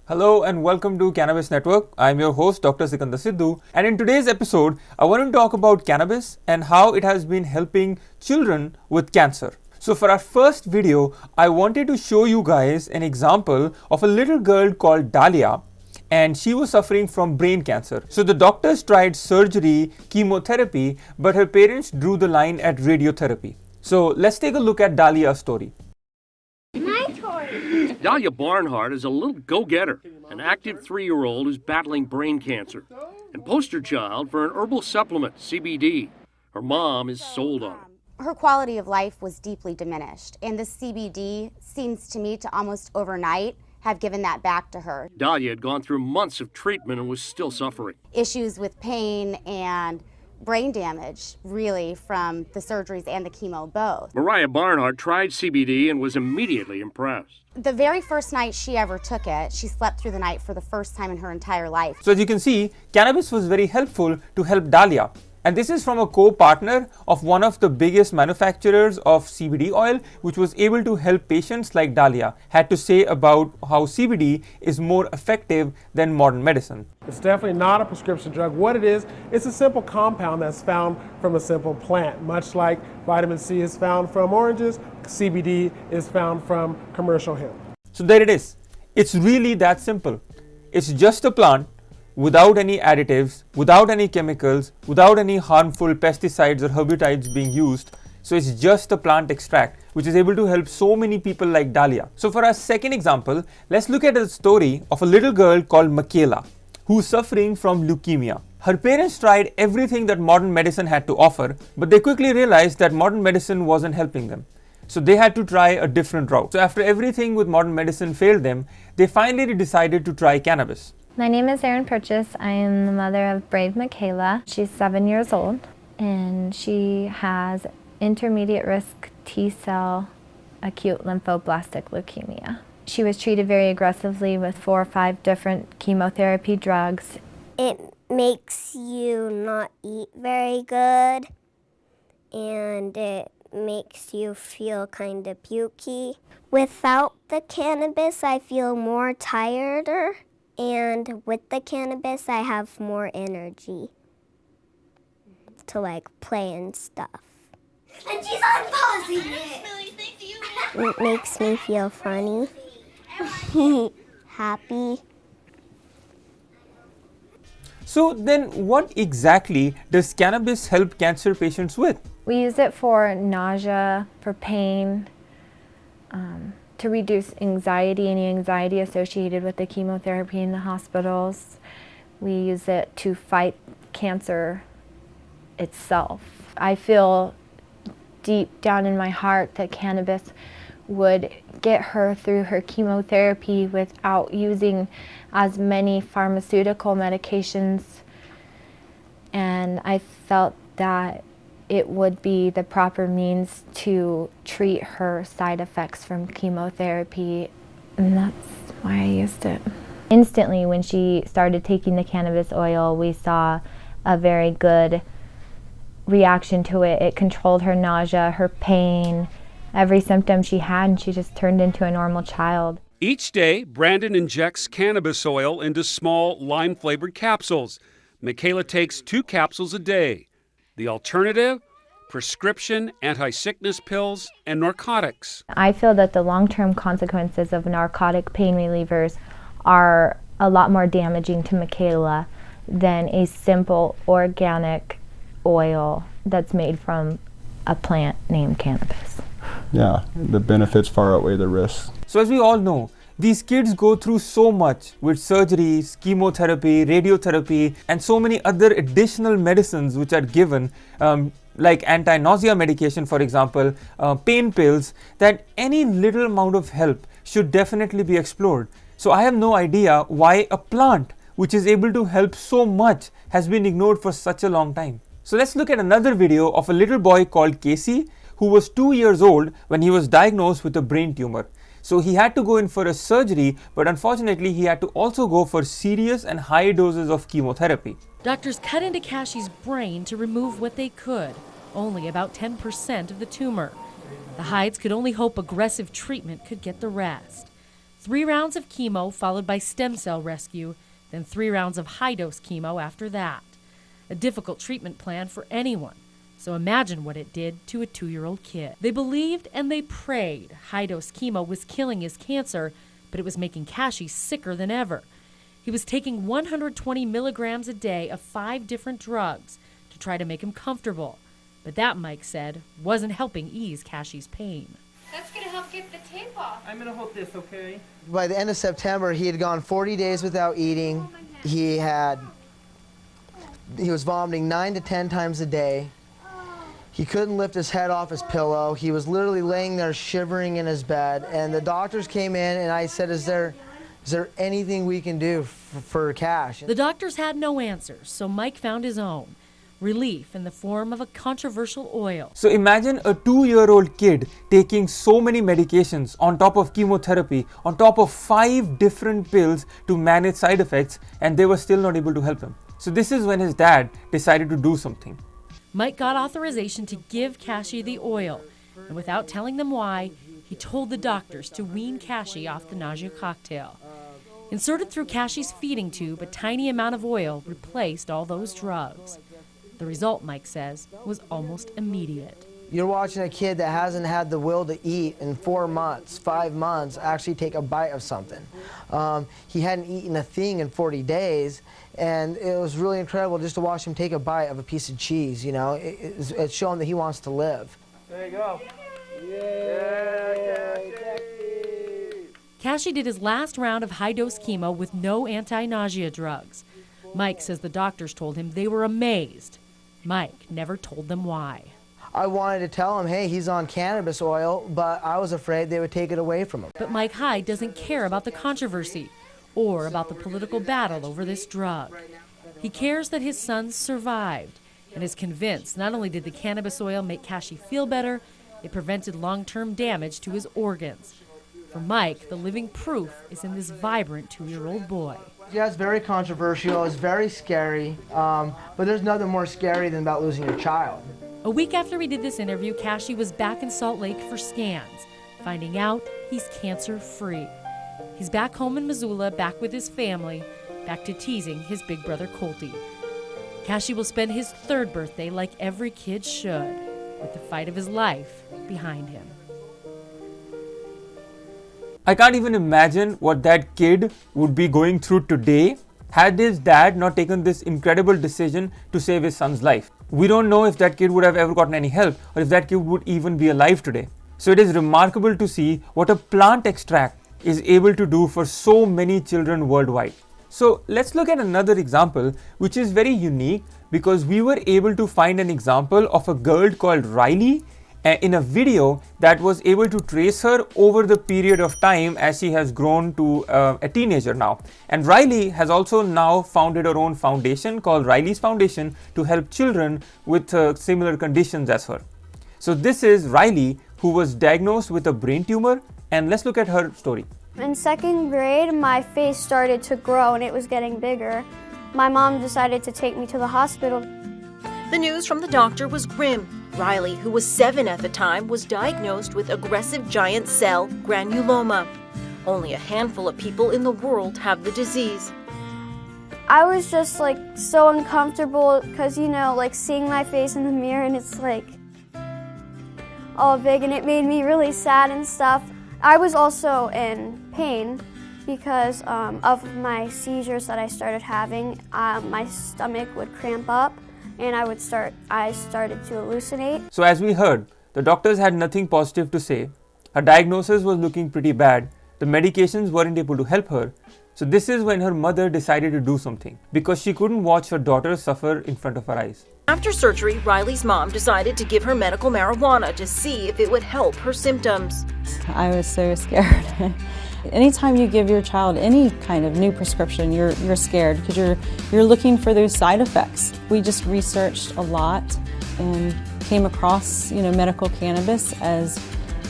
Hello and welcome to Cannabis Network. I'm your host Dr. Sikandar Sidhu, and in today's episode I want to talk about cannabis and how it has been helping children with cancer. So for our first video, I wanted to show you guys an example of a little girl called Dahlia, and she was suffering from brain cancer. So the doctors tried surgery, chemotherapy, but her parents drew the line at radiotherapy. So let's take a look at Dahlia's story. Dahlia Barnhart is a little go-getter, an active 3-year-old who's battling brain cancer, and poster child for an herbal supplement, CBD. Her mom is sold on it. Her quality of life was deeply diminished, and the CBD seems to me to almost overnight have given that back to her. Dahlia had gone through months of treatment and was still suffering. Issues with pain and brain damage, really, from the surgeries and the chemo both. Mariah Barnhart tried CBD and was immediately impressed. The very first night she ever took it, she slept through the night for the first time in her entire life. So as you can see, cannabis was very helpful to help Dahlia. And this is from a co-partner of one of the biggest manufacturers of CBD oil, which was able to help patients like Dahlia, had to say about how CBD is more effective than modern medicine. It's definitely not a prescription drug. What it is, it's a simple compound that's found from a simple plant. Much like vitamin C is found from oranges, CBD is found from commercial hemp. So there it is. It's really that simple. It's just a plant without any additives, without any chemicals, without any harmful pesticides or herbicides being used. So it's just a plant extract which is able to help so many people like Dahlia. So for our second example, let's look at a story of a little girl called Michaela, who's suffering from leukemia. Her parents tried everything that modern medicine had to offer, but they quickly realized that modern medicine wasn't helping them. So they had to try a different route. So after everything with modern medicine failed them, they finally decided to try cannabis. My name is Erin Purchase. I am the mother of Brave Michaela. She's 7 years old and she has intermediate risk T-cell acute lymphoblastic leukemia. She was treated very aggressively with 4 or 5 different chemotherapy drugs. It makes you not eat very good and it makes you feel kind of pukey. Without the cannabis, I feel more tireder. And with the cannabis, I have more energy to play and stuff. And she's unpausing it. It makes me feel funny, happy. So then what exactly does cannabis help cancer patients with? We use it for nausea, for pain, to reduce anxiety, any anxiety associated with the chemotherapy in the hospitals. We use it to fight cancer itself. I feel deep down in my heart that cannabis would get her through her chemotherapy without using as many pharmaceutical medications, and I felt that it would be the proper means to treat her side effects from chemotherapy, and that's why I used it. Instantly, when she started taking the cannabis oil, we saw a very good reaction to it. It controlled her nausea, her pain, every symptom she had, and she just turned into a normal child. Each day, Brandon injects cannabis oil into small lime-flavored capsules. Michaela takes 2 capsules a day. The alternative, prescription anti-sickness pills and narcotics. I feel that the long-term consequences of narcotic pain relievers are a lot more damaging to Michaela than a simple organic oil that's made from a plant named cannabis. Yeah, the benefits far outweigh the risks. So as we all know, these kids go through so much with surgeries, chemotherapy, radiotherapy, and so many other additional medicines which are given, like anti-nausea medication, for example, pain pills, that any little amount of help should definitely be explored. So I have no idea why a plant which is able to help so much has been ignored for such a long time. So let's look at another video of a little boy called Casey, who was 2 years old when he was diagnosed with a brain tumor. So he had to go in for a surgery, but unfortunately he had to also go for serious and high doses of chemotherapy. Doctors cut into Cashy's brain to remove what they could, only about 10% of the tumor. The Hydes could only hope aggressive treatment could get the rest. 3 rounds of chemo followed by stem cell rescue, then 3 rounds of high-dose chemo after that. A difficult treatment plan for anyone. So imagine what it did to a 2-year-old kid. They believed and they prayed high-dose chemo was killing his cancer, but it was making Kashi sicker than ever. He was taking 120 milligrams a day of 5 different drugs to try to make him comfortable. But that, Mike said, wasn't helping ease Kashi's pain. That's gonna help get the tape off. I'm gonna hold this, okay? By the end of September, he had gone 40 days without eating. He was vomiting 9 to 10 times a day. He couldn't lift his head off his pillow. He was literally laying there shivering in his bed. And the doctors came in and I said, is there anything we can do for Cash? The doctors had no answers, so Mike found his own. Relief in the form of a controversial oil. So imagine a 2-year-old kid taking so many medications on top of chemotherapy, on top of 5 different pills to manage side effects, and they were still not able to help him. So this is when his dad decided to do something. Mike got authorization to give Kashi the oil, and without telling them why, he told the doctors to wean Kashi off the nausea cocktail. Inserted through Kashi's feeding tube, a tiny amount of oil replaced all those drugs. The result, Mike says, was almost immediate. You're watching a kid that hasn't had the will to eat in 4 months, 5 months, actually take a bite of something. He hadn't eaten a thing in 40 days, and it was really incredible just to watch him take a bite of a piece of cheese, you know. It's showing that he wants to live. There you go. Kashi did his last round of high-dose chemo with no anti-nausea drugs. Mike says the doctors told him they were amazed. Mike never told them why. I wanted to tell him, hey, he's on cannabis oil, but I was afraid they would take it away from him. But Mike Hyde doesn't care about the controversy or about the political battle over this drug. He cares that his son survived and is convinced not only did the cannabis oil make Kashi feel better, it prevented long-term damage to his organs. For Mike, the living proof is in this vibrant 2-year-old boy. Yeah, it's very controversial, it's very scary, but there's nothing more scary than about losing your child. A week after we did this interview, Kashi was back in Salt Lake for scans, finding out he's cancer-free. He's back home in Missoula, back with his family, back to teasing his big brother Colty. Kashi will spend his 3rd birthday like every kid should, with the fight of his life behind him. I can't even imagine what that kid would be going through today had his dad not taken this incredible decision to save his son's life. We don't know if that kid would have ever gotten any help or if that kid would even be alive today. So it is remarkable to see what a plant extract is able to do for so many children worldwide. So let's look at another example which is very unique because we were able to find an example of a girl called Riley in a video that was able to trace her over the period of time as she has grown to a teenager now. And Riley has also now founded her own foundation called Riley's Foundation to help children with similar conditions as her. So this is Riley, who was diagnosed with a brain tumor, and let's look at her story. In 2nd grade, my face started to grow and it was getting bigger. My mom decided to take me to the hospital. The news from the doctor was grim. Riley, who was 7 at the time, was diagnosed with aggressive giant cell granuloma. Only a handful of people in the world have the disease. I was just like so uncomfortable because, you know, like seeing my face in the mirror and it's like all big and it made me really sad and stuff. I was also in pain because of my seizures that I started having. My stomach would cramp up and I started to hallucinate. So as we heard, the doctors had nothing positive to say. Her diagnosis was looking pretty bad. The medications weren't able to help her. So this is when her mother decided to do something because she couldn't watch her daughter suffer in front of her eyes. After surgery, Riley's mom decided to give her medical marijuana to see if it would help her symptoms. I was so scared. Anytime you give your child any kind of new prescription, you're scared because you're looking for those side effects. We just researched a lot and came across, medical cannabis as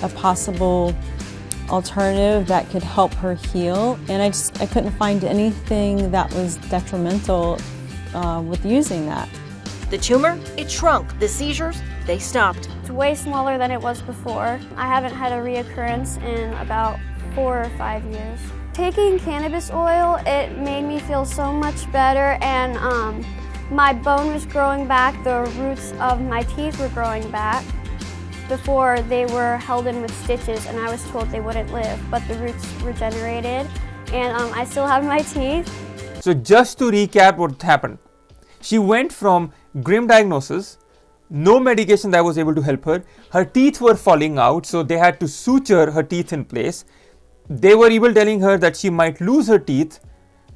a possible alternative that could help her heal, and I couldn't find anything that was detrimental with using that. The tumor, it shrunk. The seizures, they stopped. It's way smaller than it was before. I haven't had a reoccurrence in about 4 or 5 years. Taking cannabis oil, it made me feel so much better, and my bone was growing back, the roots of my teeth were growing back. Before, they were held in with stitches, and I was told they wouldn't live, but the roots regenerated, and I still have my teeth. So just to recap what happened, she went from grim diagnosis, no medication that was able to help her, her teeth were falling out, so they had to suture her teeth in place. They were even telling her that she might lose her teeth,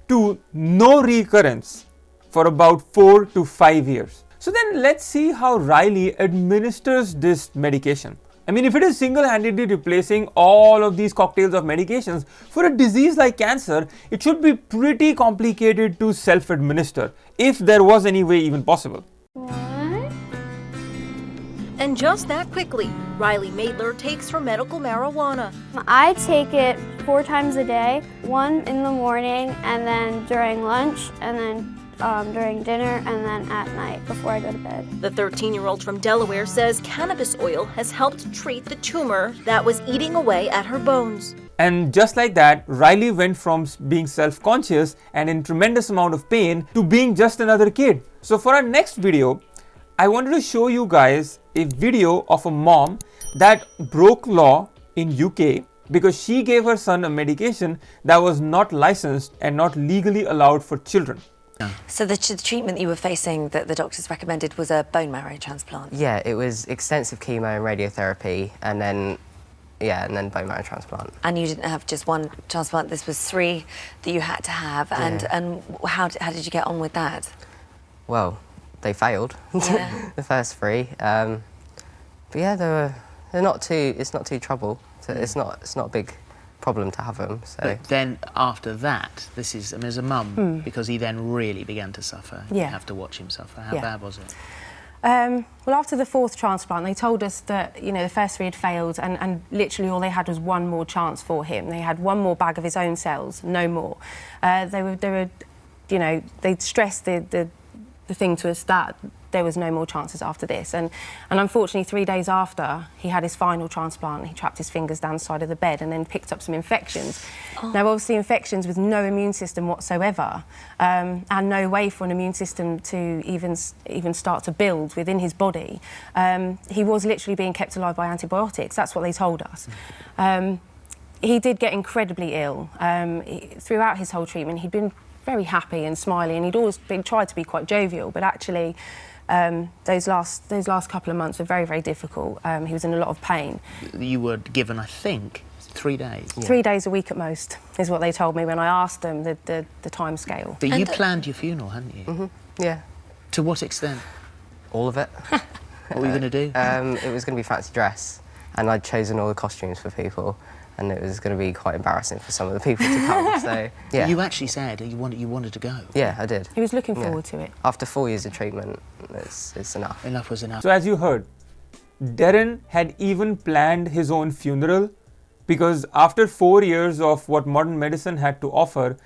to no recurrence for about 4 to 5 years. So then let's see how Riley administers this medication. I mean, if it is single-handedly replacing all of these cocktails of medications for a disease like cancer, it should be pretty complicated to self-administer, if there was any way even possible. And just that quickly, Riley Maidler takes her medical marijuana. I take it 4 times a day, 1 in the morning, and then during lunch, and then during dinner, and then at night before I go to bed. The 13-year-old from Delaware says cannabis oil has helped treat the tumor that was eating away at her bones. And just like that, Riley went from being self-conscious and in tremendous amount of pain to being just another kid. So for our next video, I wanted to show you guys a video of a mom that broke law in UK because she gave her son a medication that was not licensed and not legally allowed for children. So the treatment that you were facing that the doctors recommended was a bone marrow transplant? Yeah, it was extensive chemo and radiotherapy, and then bone marrow transplant. And you didn't have just one transplant, this was 3 that you had to have, and how did you get on with that? Well, they failed, the first 3. But yeah, it's not too trouble. So it's not a big problem to have them. So. But then after that, as a mum, because he then really began to suffer, you have to watch him suffer. How bad was it? Well, after the 4th transplant, they told us that, the first 3 had failed, and literally all they had was 1 more chance for him. They had 1 more bag of his own cells, no more. They'd stressed the thing to us that there was no more chances after this. And unfortunately, 3 days after he had his final transplant, he trapped his fingers down the side of the bed and then picked up some infections. Now, obviously, infections with no immune system whatsoever, and no way for an immune system to even start to build within his body. He was literally being kept alive by antibiotics. That's what they told us. He did get incredibly ill. Throughout his whole treatment, he'd been very happy and smiley, and he'd always tried to be quite jovial, but actually those last couple of months were very, very difficult. He was in a lot of pain. You were given, I think, 3 days. 3 days a week at most, is what they told me when I asked them the time scale. But you planned your funeral, hadn't you? Mm-hmm. Yeah. To what extent? All of it. What were you going to do? It was going to be fancy dress, and I'd chosen all the costumes for people, and it was going to be quite embarrassing for some of the people to come. So yeah. You actually said you wanted to go. Yeah, I did. He was looking forward to it. After 4 years of treatment, it's enough. Enough was enough. So as you heard, Darren had even planned his own funeral because after 4 years of what modern medicine had to offer,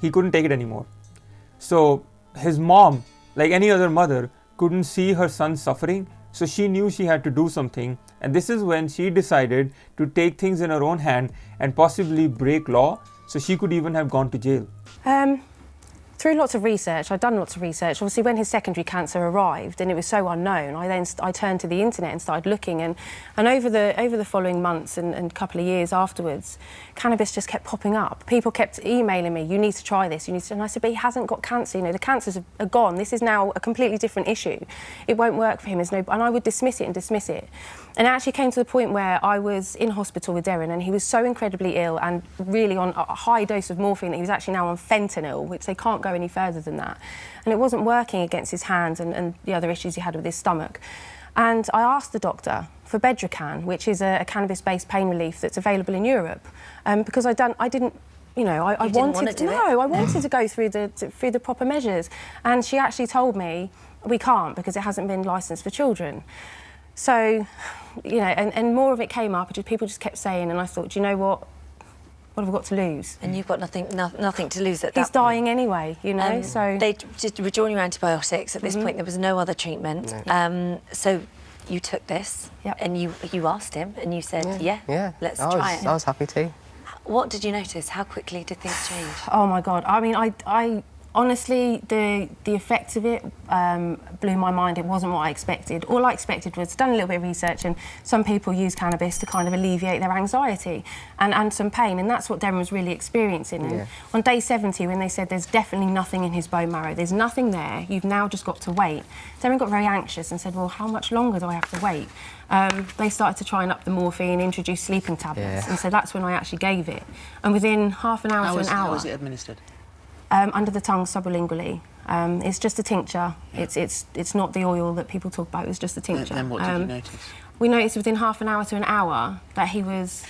he couldn't take it anymore. So his mom, like any other mother, couldn't see her son suffering, so she knew she had to do something, and this is when she decided to take things in her own hand and possibly break law, so she could even have gone to jail. Through lots of research, I'd done lots of research. Obviously, when his secondary cancer arrived and it was so unknown, I turned to the internet and started looking. And over the following months and couple of years afterwards, cannabis just kept popping up. People kept emailing me, "You need to try this. You need to." And I said, "But he hasn't got cancer. The cancers are gone. This is now a completely different issue. It won't work for him." And I would dismiss it. And it actually came to the point where I was in hospital with Darren, and he was so incredibly ill and really on a high dose of morphine that he was actually now on fentanyl, which they can't go any further than that. And it wasn't working against his hands and the other issues he had with his stomach. And I asked the doctor for Bedrocan, which is a cannabis-based pain relief that's available in Europe, because I wanted to go through the proper measures. And she actually told me, we can't because it hasn't been licensed for children. So, and more of it came up, people just kept saying, and I thought, do you know what? What have we got to lose? And you've got nothing to lose at that point. He's dying anyway, so... They just withdrawing your antibiotics. At this point, there was no other treatment. No. So you took this, and you asked him, and you said, yeah, let's try it. I was happy to. What did you notice? How quickly did things change? Oh my God! I mean, I honestly, the effect of it blew my mind. It wasn't what I expected. All I expected was done a little bit of research, and some people use cannabis to kind of alleviate their anxiety and some pain, and that's what Darren was really experiencing. And on day 70, when they said there's definitely nothing in his bone marrow, there's nothing there, you've now just got to wait. Darren got very anxious and said, well, how much longer do I have to wait? They started to try and up the morphine, introduce sleeping tablets, and so that's when I actually gave it. And within half an hour to an hour... How was it administered? Under the tongue, sublingually. It's just a tincture. It's not the oil that people talk about. It's just a tincture. And what did you notice? We noticed within half an hour to an hour that he was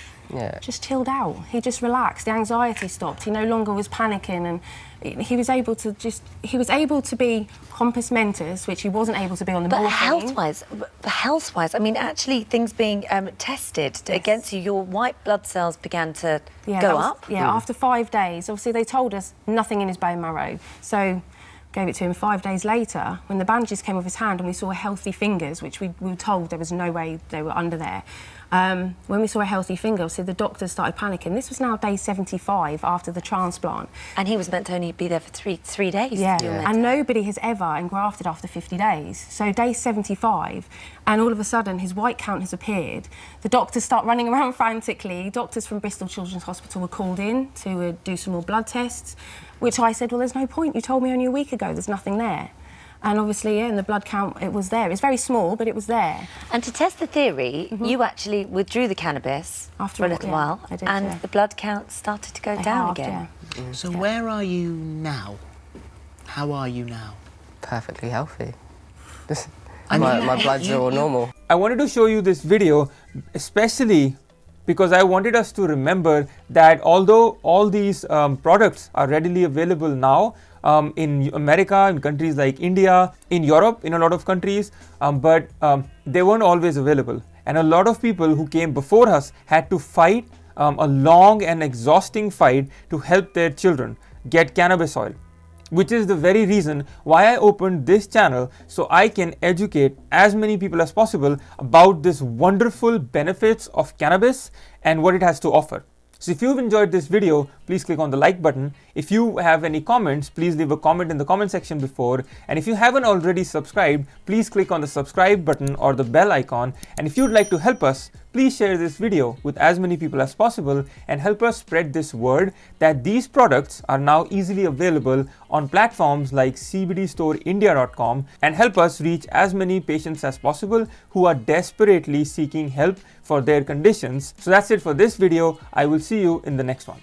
just chilled out. He just relaxed. The anxiety stopped. He no longer was panicking, and he was able to be compos mentis, which he wasn't able to be on the morphine. But health-wise, I mean, actually things being tested against you, your white blood cells began to go up? Yeah, after 5 days. Obviously, they told us nothing in his bone marrow. So gave it to him 5 days later, when the bandages came off his hand and we saw healthy fingers, which we were told there was no way they were under there. When we saw a healthy finger, so the doctors started panicking. This was now day 75 after the transplant. And he was meant to only be there for three days. Yeah, and nobody has ever engrafted after 50 days. So day 75, and all of a sudden his white count has appeared. The doctors start running around frantically. Doctors from Bristol Children's Hospital were called in to do some more blood tests, which I said, well, there's no point. You told me only a week ago there's nothing there. And obviously, in the blood count, it was there. It's very small, but it was there. And to test the theory, you actually withdrew the cannabis for a little while, and the blood count started to go down again. So where are you now? How are you now? Perfectly healthy. My bloods are all normal. I wanted to show you this video, especially because I wanted us to remember that although all these products are readily available now, in America, in countries like India, in Europe, in a lot of countries, but they weren't always available. And a lot of people who came before us had to fight a long and exhausting fight to help their children get cannabis oil, which is the very reason why I opened this channel, so I can educate as many people as possible about this wonderful benefits of cannabis and what it has to offer. So if you've enjoyed this video, please click on the like button. If you have any comments, please leave a comment in the comment section before. And if you haven't already subscribed, please click on the subscribe button or the bell icon. And if you'd like to help us, please share this video with as many people as possible and help us spread this word that these products are now easily available on platforms like cbdstoreindia.com, and help us reach as many patients as possible who are desperately seeking help for their conditions. So that's it for this video. I will see you in the next one.